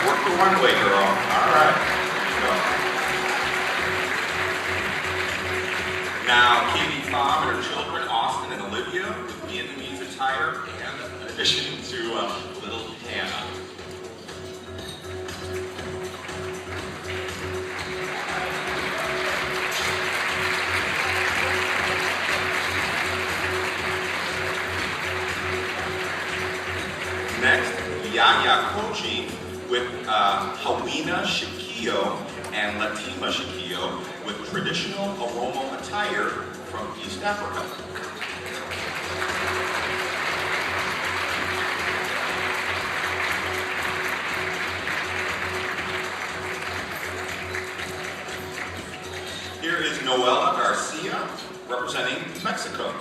Work the runway, girl. All right. There you go. Now, Katie Pham and her children, Austin and Olivia, with Vietnamese attire, and in addition to little Hannah. Next, Yaya Koji with Hawina Shikio and Latima Shikio with traditional Oromo attire from East Africa. Here is Noela Garcia representing Mexico.